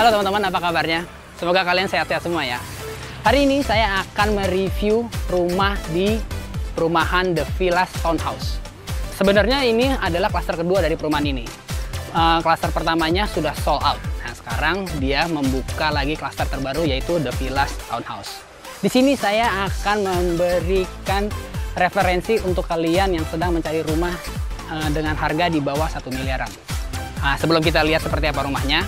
Halo teman-teman, apa kabarnya? Semoga kalian sehat-sehat semua ya. Hari ini saya akan mereview rumah di perumahan The Villas Townhouse. Sebenarnya ini adalah klaster kedua dari perumahan ini. Klaster pertamanya sudah sold out. Nah, sekarang dia membuka lagi klaster terbaru yaitu The Villas Townhouse. Di sini saya akan memberikan referensi untuk kalian yang sedang mencari rumah dengan harga di bawah 1 miliaran. Sebelum kita lihat seperti apa rumahnya,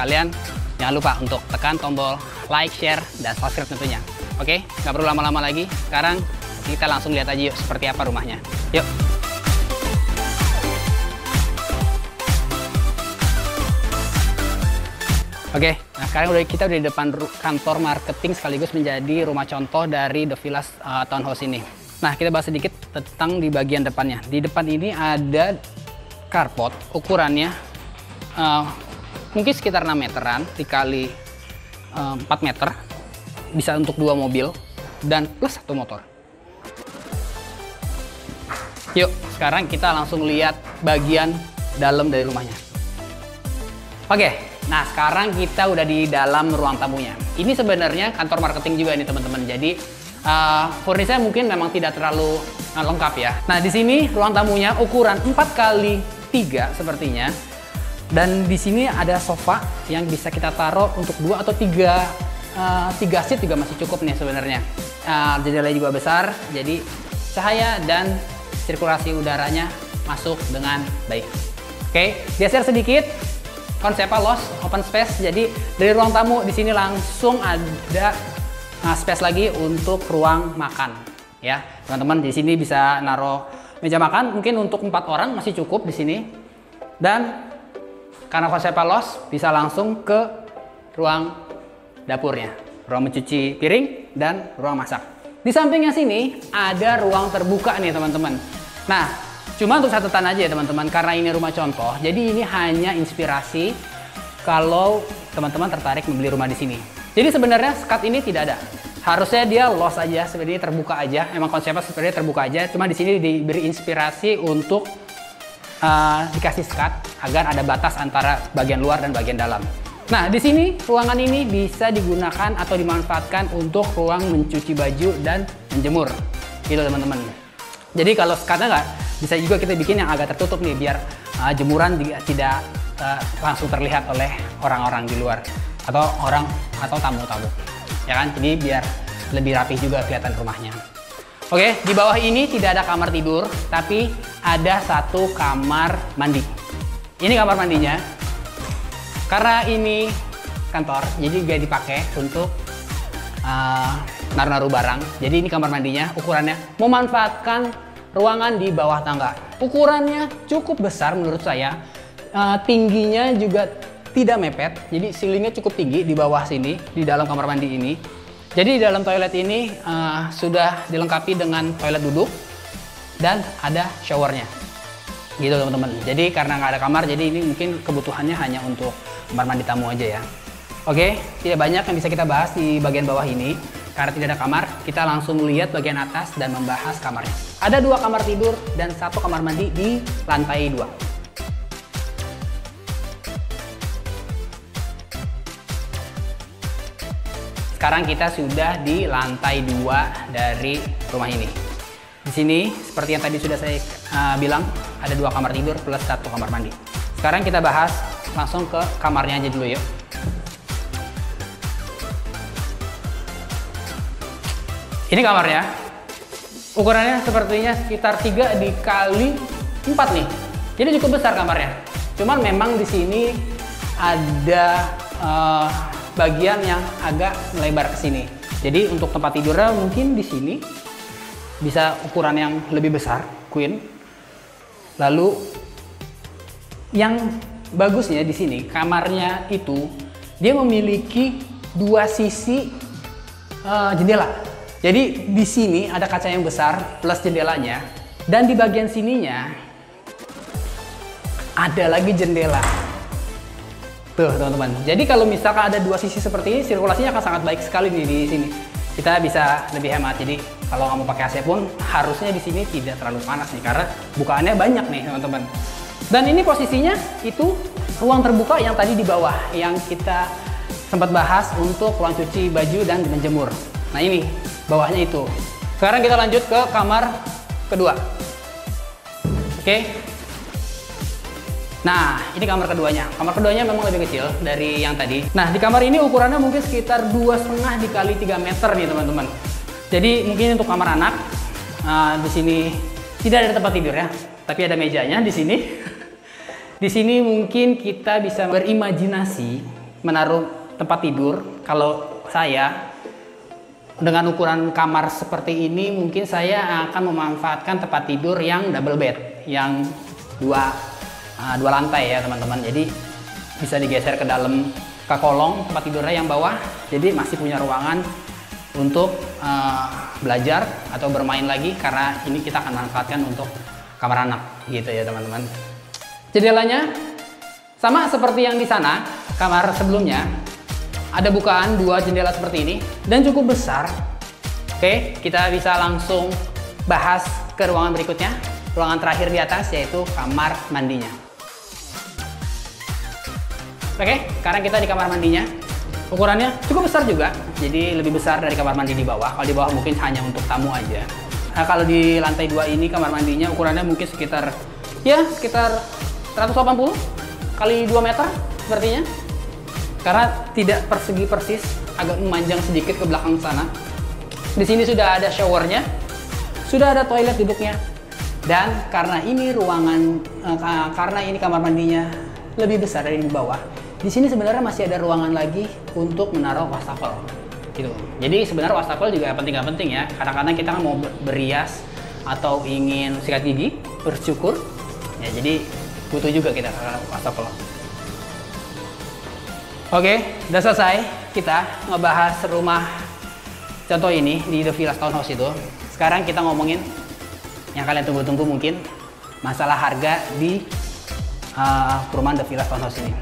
kalian jangan lupa untuk tekan tombol like, share, dan subscribe tentunya. Oke, nggak perlu lama-lama lagi. Sekarang kita langsung lihat aja yuk seperti apa rumahnya. Yuk. Oke, nah sekarang kita udah di depan kantor marketing sekaligus menjadi rumah contoh dari The Villas Townhouse ini. Nah, kita bahas sedikit tentang di bagian depannya. Di depan ini ada carport, ukurannya mungkin sekitar 6 meteran dikali 4 meter, bisa untuk 2 mobil dan plus 1 motor. Yuk, sekarang kita langsung lihat bagian dalam dari rumahnya. Oke, nah sekarang kita udah di dalam ruang tamunya. Ini sebenarnya kantor marketing juga nih teman-teman. Jadi furnisnya mungkin memang tidak terlalu lengkap ya. Nah, di sini ruang tamunya ukuran 4x3 sepertinya. Dan di sini ada sofa yang bisa kita taruh untuk 2 atau 3 seat juga masih cukup nih sebenarnya. Jendelanya juga besar, jadi cahaya dan sirkulasi udaranya masuk dengan baik. Oke, geser sedikit. Konsepnya loft, open space. Jadi dari ruang tamu di sini langsung ada space lagi untuk ruang makan. Ya, teman-teman di sini bisa naruh meja makan. Mungkin untuk 4 orang masih cukup di sini. Dan karena konsepnya loft, bisa langsung ke ruang dapurnya, ruang mencuci piring dan ruang masak. Di sampingnya sini ada ruang terbuka nih teman-teman. Nah, cuma untuk catatan aja ya teman-teman, karena ini rumah contoh, jadi ini hanya inspirasi kalau teman-teman tertarik membeli rumah di sini. Jadi sebenarnya skat ini tidak ada. Harusnya dia loft aja, sebenarnya terbuka aja. Emang konsepnya sebenarnya terbuka aja, cuma di sini diberi inspirasi untuk dikasih skat agar ada batas antara bagian luar dan bagian dalam. Nah, di sini ruangan ini bisa digunakan atau dimanfaatkan untuk ruang mencuci baju dan menjemur, gitu teman-teman. Jadi kalau skatnya nggak, bisa juga kita bikin yang agak tertutup nih, biar jemuran tidak langsung terlihat oleh orang-orang di luar atau tamu-tamu, ya kan? Jadi biar lebih rapih juga kelihatan rumahnya. Oke, di bawah ini tidak ada kamar tidur, tapi ada 1 kamar mandi. Ini kamar mandinya. Karena ini kantor, jadi gak dipakai untuk naruh-naruh barang. Jadi ini kamar mandinya, ukurannya memanfaatkan ruangan di bawah tangga. Ukurannya cukup besar menurut saya. Tingginya juga tidak mepet, jadi ceilingnya cukup tinggi di bawah sini, di dalam kamar mandi ini. Jadi di dalam toilet ini sudah dilengkapi dengan toilet duduk dan ada showernya, gitu teman-teman. Jadi karena nggak ada kamar, jadi ini mungkin kebutuhannya hanya untuk kamar mandi tamu aja ya. Oke, tidak banyak yang bisa kita bahas di bagian bawah ini karena tidak ada kamar. Kita langsung lihat bagian atas dan membahas kamarnya. Ada 2 kamar tidur dan 1 kamar mandi di lantai 2. Sekarang kita sudah di lantai 2 dari rumah ini. Di sini seperti yang tadi sudah saya bilang, ada 2 kamar tidur plus 1 kamar mandi. Sekarang kita bahas langsung ke kamarnya aja dulu yuk. Ini kamarnya. Ukurannya sepertinya sekitar 3 dikali 4 nih. Jadi cukup besar kamarnya. Cuman memang di sini ada bagian yang agak melebar ke sini. Jadi untuk tempat tidurnya mungkin di sini bisa ukuran yang lebih besar, queen. Lalu yang bagusnya di sini kamarnya itu dia memiliki 2 sisi jendela. Jadi di sini ada kaca yang besar plus jendelanya, dan di bagian sininya ada lagi jendela. Tuh teman-teman, jadi kalau misalkan ada 2 sisi seperti ini, sirkulasinya akan sangat baik sekali nih di sini. Kita bisa lebih hemat. Jadi kalau kamu pakai AC pun harusnya di sini tidak terlalu panas nih, karena bukaannya banyak nih teman-teman. Dan ini posisinya itu ruang terbuka yang tadi di bawah yang kita sempat bahas untuk ruang cuci baju dan menjemur. Nah ini bawahnya itu. Sekarang kita lanjut ke kamar kedua. Oke. Nah ini kamar keduanya. Kamar keduanya memang lebih kecil dari yang tadi. Nah di kamar ini ukurannya mungkin sekitar 2,5 dikali 3 meter nih teman-teman. Jadi mungkin untuk kamar anak. Di sini tidak ada tempat tidur ya, tapi ada mejanya di sini. Di sini mungkin kita bisa berimajinasi menaruh tempat tidur. Kalau saya dengan ukuran kamar seperti ini, mungkin saya akan memanfaatkan tempat tidur yang double bed, yang dua lantai ya teman-teman. Jadi bisa digeser ke dalam ke kolong tempat tidurnya yang bawah. Jadi masih punya ruangan untuk belajar atau bermain lagi, karena ini kita akan manfaatkan untuk kamar anak gitu ya teman-teman. Jendelanya sama seperti yang di sana, kamar sebelumnya. Ada bukaan 2 jendela seperti ini dan cukup besar. Oke, kita bisa langsung bahas ke ruangan berikutnya. Ruangan terakhir di atas yaitu kamar mandinya. Oke, sekarang kita di kamar mandinya. Ukurannya cukup besar juga, jadi lebih besar dari kamar mandi di bawah. Kalau di bawah mungkin hanya untuk tamu aja. Nah, kalau di lantai 2 ini kamar mandinya ukurannya mungkin sekitar 180 kali 2 meter sepertinya. Karena tidak persegi persis, agak memanjang sedikit ke belakang sana. Di sini sudah ada showernya, sudah ada toilet duduknya, dan karena ini kamar mandinya lebih besar dari di bawah, di sini sebenarnya masih ada ruangan lagi untuk menaruh wastafel. Gitu. Jadi sebenarnya wastafel juga penting nggak penting ya. Kadang-kadang kita kan mau berias atau ingin sikat gigi, bersyukur, ya jadi butuh juga kita wastafel. Oke, udah selesai kita ngebahas rumah contoh ini di The Villas Townhouse itu. Sekarang kita ngomongin yang kalian tunggu-tunggu mungkin, masalah harga di perumahan The Villas Townhouse ini.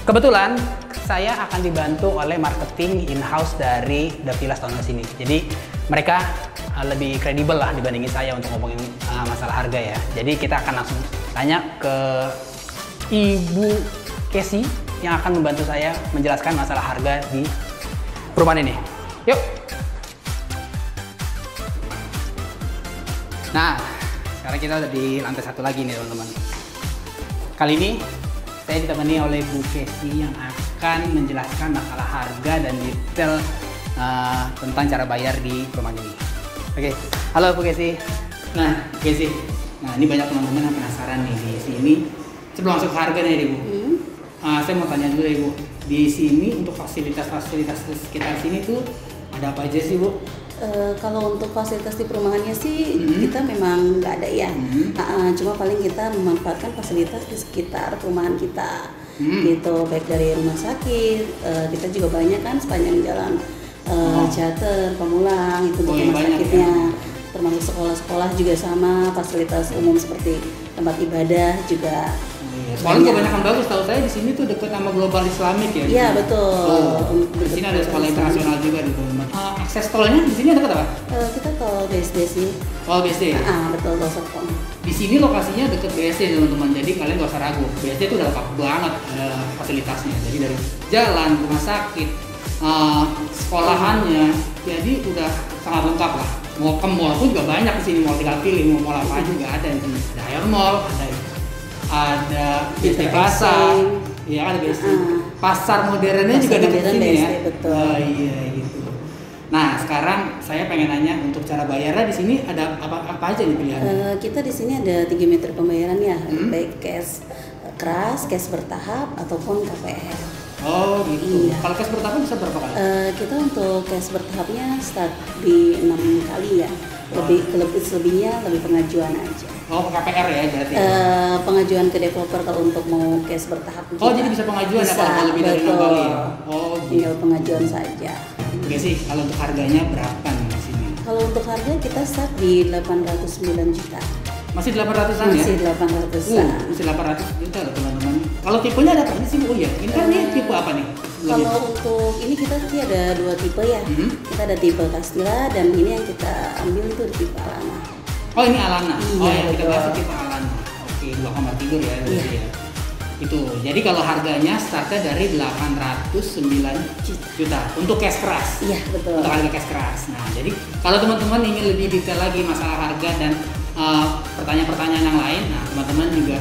Kebetulan saya akan dibantu oleh marketing in-house dari The Villas Townhouse ini. Jadi mereka lebih kredibel lah dibandingin saya untuk ngomongin masalah harga ya. Jadi kita akan langsung tanya ke Ibu Casey yang akan membantu saya menjelaskan masalah harga di perumahan ini. Yuk! Nah, sekarang kita udah di lantai 1 lagi nih teman-teman. Kali ini saya ditemani oleh Bu Casey yang akan menjelaskan masalah harga dan detail tentang cara bayar di perumahan ini. Oke, halo Bu Casey. Nah, Bu Casey, ini banyak teman-teman yang penasaran nih di sini. Sebelum masuk ke harga nih Bu. Saya mau tanya dulu ya Bu, di sini untuk fasilitas-fasilitas sekitar sini tuh ada apa aja sih Bu? Kalau untuk fasilitas di perumahannya sih kita memang nggak ada ya, cuma paling kita memanfaatkan fasilitas di sekitar perumahan kita, gitu, baik dari rumah sakit, kita juga banyak kan sepanjang jalan Ciater, Pamulang, itu untuk rumah sakitnya, ya. Termasuk sekolah-sekolah juga sama, fasilitas umum seperti tempat ibadah juga. Soalnya kebanyakan bagus, tahu saya di sini tuh dekat sama Global Islamic ya. Iya betul. Di sini ada sekolah internasional juga di teman-teman. Akses tolnya di sini dekat apa? Kita tol BSD sih. Tol BSD. Betul, tol Serpong. Di sini lokasinya dekat BSD teman-teman. Jadi kalian gak usah ragu. BSD itu udah lengkap banget fasilitasnya. Jadi dari jalan, rumah sakit, sekolahannya, jadi udah sangat lengkap lah. Mau ke mall pun juga banyak di sini. Mau tinggal pilih mau mall apa juga ada di sini. Ada Air Mall, ada BSD Plaza, ya ada BSD. Pasar modernnya juga dekat sini ya. Betul. Iya gitu. Nah sekarang saya pengen nanya untuk cara bayarnya di sini ada apa aja nih pilihannya? Kita di sini ada 3 meter pembayaran ya, baik cash keras, cash bertahap ataupun KPR. Oh gitu. Iya. Kalau cash bertahap bisa berapa kali? Kita untuk cash bertahapnya start di 6 kali ya. Selebihnya lebih pengajuan aja. Oh, KPR ya berarti? Pengajuan ke developer kalau untuk mau cash bertahap. Oh, jadi bisa pengajuan ya kalau lebih dari 6 kali ya? Oh, gitu. Tinggal pengajuan saja. Oke sih, kalau untuk harganya berapa nih di sini? Kalau untuk harga kita start di 809 juta. Masih 800-an ya? Masih 800-an. Masih 800 juta loh teman-teman. Kalau tipenya ada apa sih Bu? Ya, ini kan ini tipe apa nih? Kalau untuk ini kita sih ada 2 tipe ya. Kita ada tipe Castilla dan ini yang kita ambil itu tipe Alana. Oh ini Alana. Iya, oh ya kita bahas tipe Alana. Oke, 2 kamar tidur ya. Iya. Ya. Itu. Jadi kalau harganya startnya dari 809 juta untuk cash keras. Iya, betul. Untuk harga cash keras. Nah, jadi kalau teman-teman ingin lebih detail lagi masalah harga dan pertanyaan-pertanyaan yang lain, nah teman-teman juga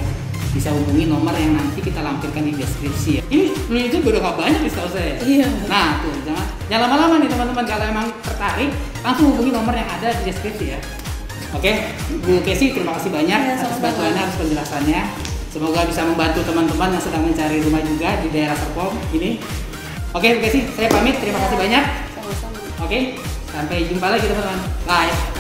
bisa hubungi nomor yang nanti kita lampirkan di deskripsi ya. Ini itu udah gak banyak di setahu saya. Iya. Nah, tuh jangan lama-lama nih teman-teman, kalau emang tertarik langsung hubungi nomor yang ada di deskripsi ya. Oke, Bu Kesi terima kasih banyak atas bantuannya, atas penjelasannya. Semoga bisa membantu teman-teman yang sedang mencari rumah juga di daerah Serpong ini. Oke, Bu Kesi, saya pamit. Terima kasih banyak. Sama-sama. Oke, sampai jumpa lagi teman-teman. Bye.